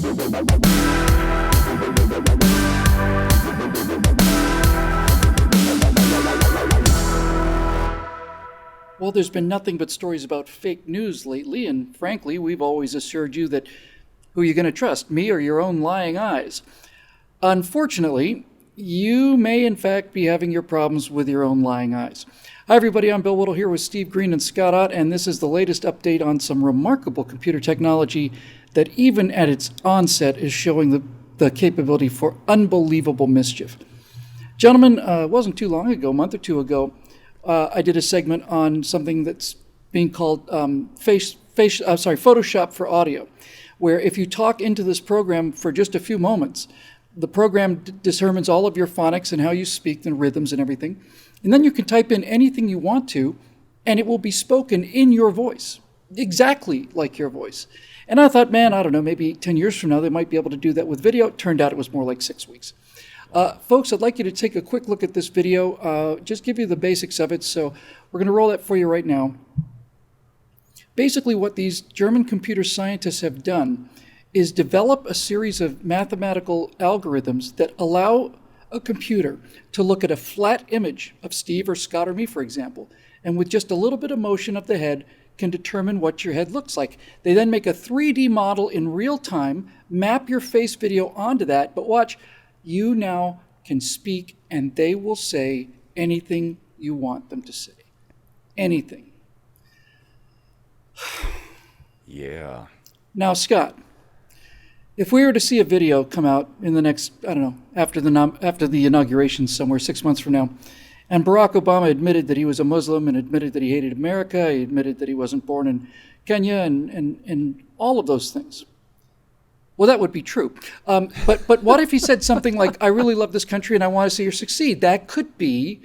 Well, there's been nothing but stories about fake news lately, and frankly, we've always assured you that who you're going to trust, me or your own lying eyes. Unfortunately, you may in fact be having your problems with your own lying eyes. Hi everybody, I'm Bill Whittle here with Steve Green and Scott Ott, and this is the latest update on some remarkable computer technology that even at its onset is showing the capability for unbelievable mischief. Gentlemen, it wasn't too long ago, a month or two ago, I did a segment on something that's being called Photoshop for audio, where if you talk into this program for just a few moments, the program determines all of your phonics and how you speak and rhythms and everything. And then you can type in anything you want to, and it will be spoken in your voice, exactly like your voice. And I thought, man, I don't know, maybe 10 years from now, they might be able to do that with video. It turned out it was more like 6 weeks. Folks, I'd like you to take a quick look at this video, just give you the basics of it. So we're going to roll that for you right now. Basically, what these German computer scientists have done is develop a series of mathematical algorithms that allow a computer to look at a flat image of Steve or Scott or me, for example, and with just a little bit of motion of the head can determine what your head looks like. They then make a 3D model in real time, map your face video onto that, but watch, you now can speak and they will say anything you want them to say. Anything. Yeah. Now, Scott, if we were to see a video come out in the next, I don't know, after the inauguration somewhere 6 months from now, and Barack Obama admitted that he was a Muslim and admitted that he hated America, he admitted that he wasn't born in Kenya and all of those things. Well, that would be true. But what if he said something like, I really love this country and I want to see her succeed? That could be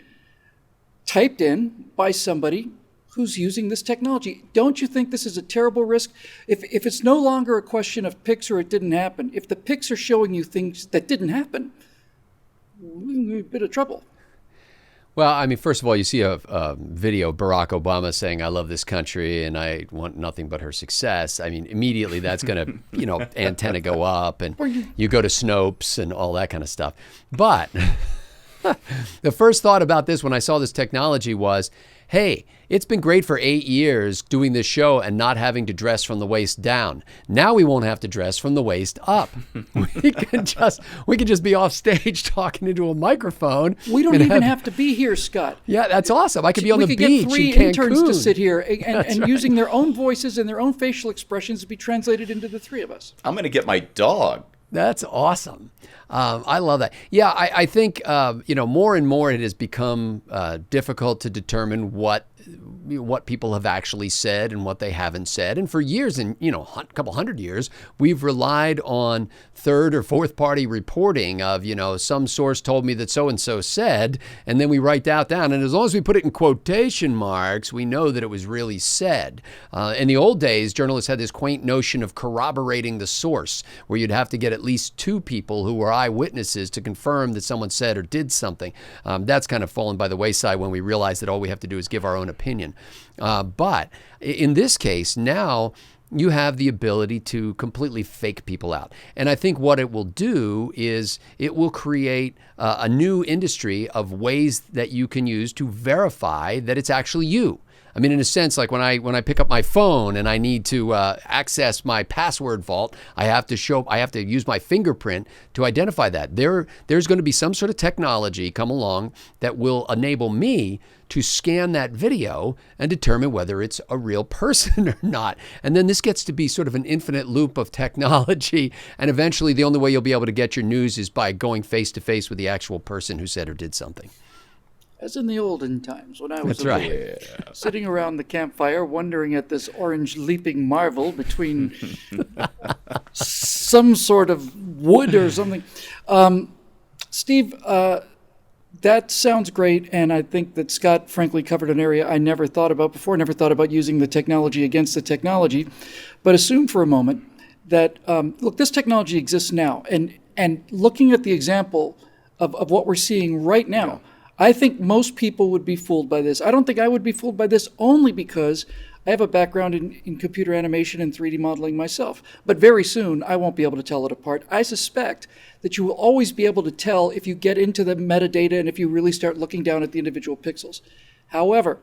typed in by somebody who's using this technology. Don't you think this is a terrible risk? If it's no longer a question of pics or it didn't happen, if the pics are showing you things that didn't happen, we're in a bit of trouble. Well, I mean, first of all, you see a video of Barack Obama saying, I love this country and I want nothing but her success. I mean, immediately that's going to, antenna go up and you go to Snopes and all that kind of stuff. But the first thought about this when I saw this technology was, hey, it's been great for 8 years doing this show and not having to dress from the waist down. Now we won't have to dress from the waist up. We can just be off stage talking into a microphone. We don't even have to be here, Scott. Yeah, that's awesome. I could be on the beach in Cancun. We could get 3 interns to sit here and using their own voices and their own facial expressions to be translated into the 3 of us. I'm going to get my dog. That's awesome. I love that. Yeah, I think, more and more it has become difficult to determine what people have actually said and what they haven't said. And for years, and a couple hundred years, we've relied on third or fourth party reporting of, some source told me that so-and-so said, and then we write that down. And as long as we put it in quotation marks, we know that it was really said. In the old days, journalists had this quaint notion of corroborating the source, where you'd have to get at least 2 people who were eyewitnesses to confirm that someone said or did something. That's kind of fallen by the wayside when we realize that all we have to do is give our own opinion. But in this case, now you have the ability to completely fake people out. And I think what it will do is it will create a new industry of ways that you can use to verify that it's actually you. I mean, in a sense, like when I pick up my phone and I need to access my password vault, I have to use my fingerprint to identify that. There's going to be some sort of technology come along that will enable me to scan that video and determine whether it's a real person or not. And then this gets to be sort of an infinite loop of technology. And eventually the only way you'll be able to get your news is by going face to face with the actual person who said or did something. As in the olden times, when I was sitting around the campfire wondering at this orange leaping marvel between some sort of wood or something. Steve, that sounds great, and I think that Scott frankly covered an area I never thought about before, never thought about using the technology against the technology. But assume for a moment that, look, this technology exists now, and looking at the example of what we're seeing right now, I think most people would be fooled by this. I don't think I would be fooled by this only because I have a background in computer animation and 3D modeling myself, but very soon I won't be able to tell it apart. I suspect that you will always be able to tell if you get into the metadata and if you really start looking down at the individual pixels. However,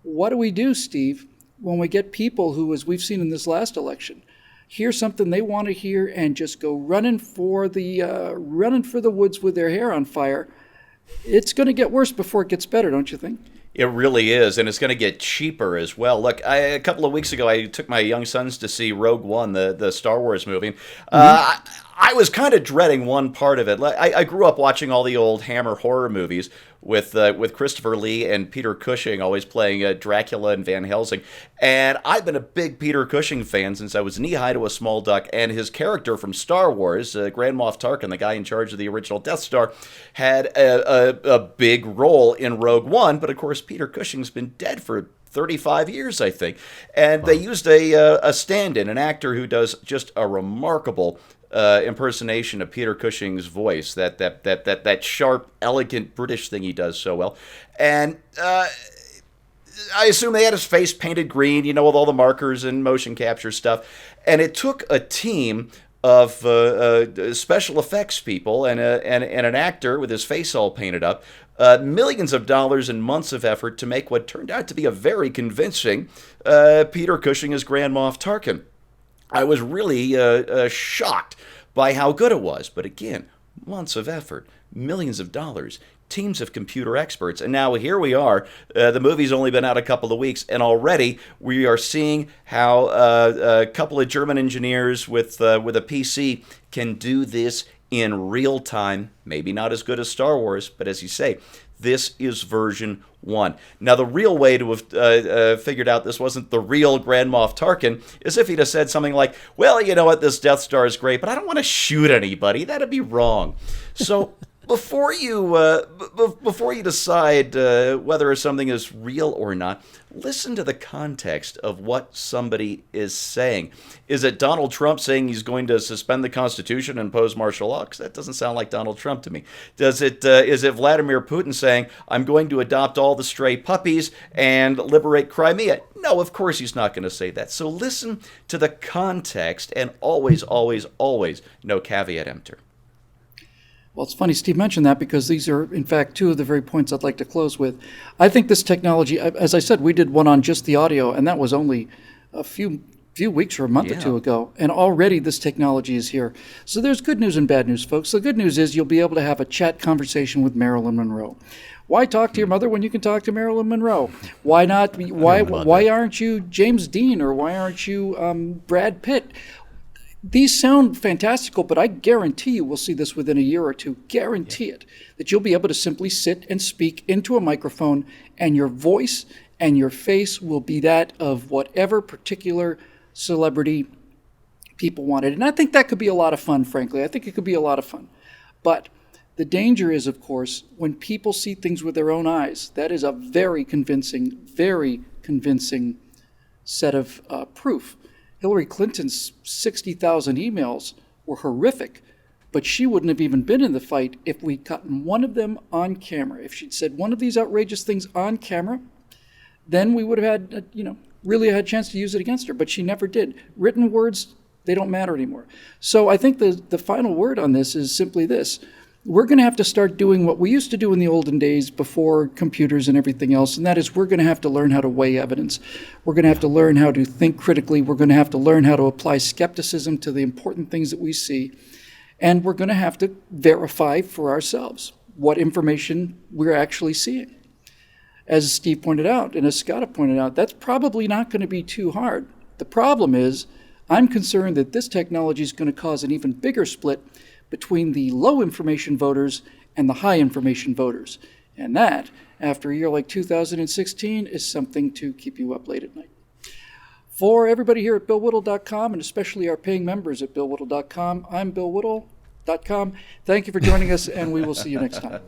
what do we do, Steve, when we get people who, as we've seen in this last election, hear something they want to hear and just go running for the woods with their hair on fire? It's going to get worse before it gets better, don't you think? It really is, and it's going to get cheaper as well. Look, a couple of weeks ago, I took my young sons to see Rogue One, the Star Wars movie. I was kind of dreading one part of it. I grew up watching all the old Hammer horror movies with Christopher Lee and Peter Cushing always playing Dracula and Van Helsing. And I've been a big Peter Cushing fan since I was knee-high to a small duck, and his character from Star Wars, Grand Moff Tarkin, the guy in charge of the original Death Star, had a big role in Rogue One, but of course Peter Cushing's been dead for 35 years, I think. And they used a stand-in, an actor who does just a remarkable impersonation of Peter Cushing's voice, that sharp, elegant British thing he does so well. And I assume they had his face painted green, with all the markers and motion capture stuff. And it took a team of special effects people and an actor with his face all painted up, millions of dollars and months of effort to make what turned out to be a very convincing Peter Cushing as Grand Moff Tarkin. I was really shocked by how good it was. But again, months of effort, millions of dollars, teams of computer experts. And now here we are. The movie's only been out a couple of weeks, and already we are seeing how a couple of German engineers with a PC can do this in real time. Maybe not as good as Star Wars, but as you say, this is version 1. Now, the real way to have figured out this wasn't the real Grand Moff Tarkin is if he'd have said something like, well, you know what, this Death Star is great, but I don't want to shoot anybody. That'd be wrong. So before you decide whether something is real or not, listen to the context of what somebody is saying. Is it Donald Trump saying he's going to suspend the Constitution and impose martial law? Because that doesn't sound like Donald Trump to me. Is it Vladimir Putin saying, I'm going to adopt all the stray puppies and liberate Crimea? No, of course he's not going to say that. So listen to the context, and always, always, always no caveat emptor. Well, it's funny Steve mentioned that, because these are, in fact, two of the very points I'd like to close with. I think this technology, as I said, we did one on just the audio, and that was only a few weeks or a month or two ago, and already this technology is here. So there's good news and bad news, folks. The good news is you'll be able to have a chat conversation with Marilyn Monroe. Why talk to your mother when you can talk to Marilyn Monroe? Why not? Why aren't you James Dean, or why aren't you Brad Pitt? These sound fantastical, but I guarantee you we'll see this within a year or two. Guarantee it. That you'll be able to simply sit and speak into a microphone, and your voice and your face will be that of whatever particular celebrity people wanted. And I think that could be a lot of fun, frankly. I think it could be a lot of fun. But the danger is, of course, when people see things with their own eyes. That is a very convincing set of proof. Hillary Clinton's 60,000 emails were horrific, but she wouldn't have even been in the fight if we'd gotten one of them on camera. If she'd said one of these outrageous things on camera, then we would have had, really had a chance to use it against her, but she never did. Written words, they don't matter anymore. So I think the final word on this is simply this. We're going to have to start doing what we used to do in the olden days before computers and everything else, and that is we're going to have to learn how to weigh evidence. We're going to have to learn how to think critically. We're going to have to learn how to apply skepticism to the important things that we see, and we're going to have to verify for ourselves what information we're actually seeing. As Steve pointed out, and as Scott have pointed out, that's probably not going to be too hard. The problem is, I'm concerned that this technology is going to cause an even bigger split between the low information voters and the high information voters. And that, after a year like 2016, is something to keep you up late at night. For everybody here at BillWhittle.com, and especially our paying members at BillWhittle.com, I'm BillWhittle.com. Thank you for joining us, and we will see you next time.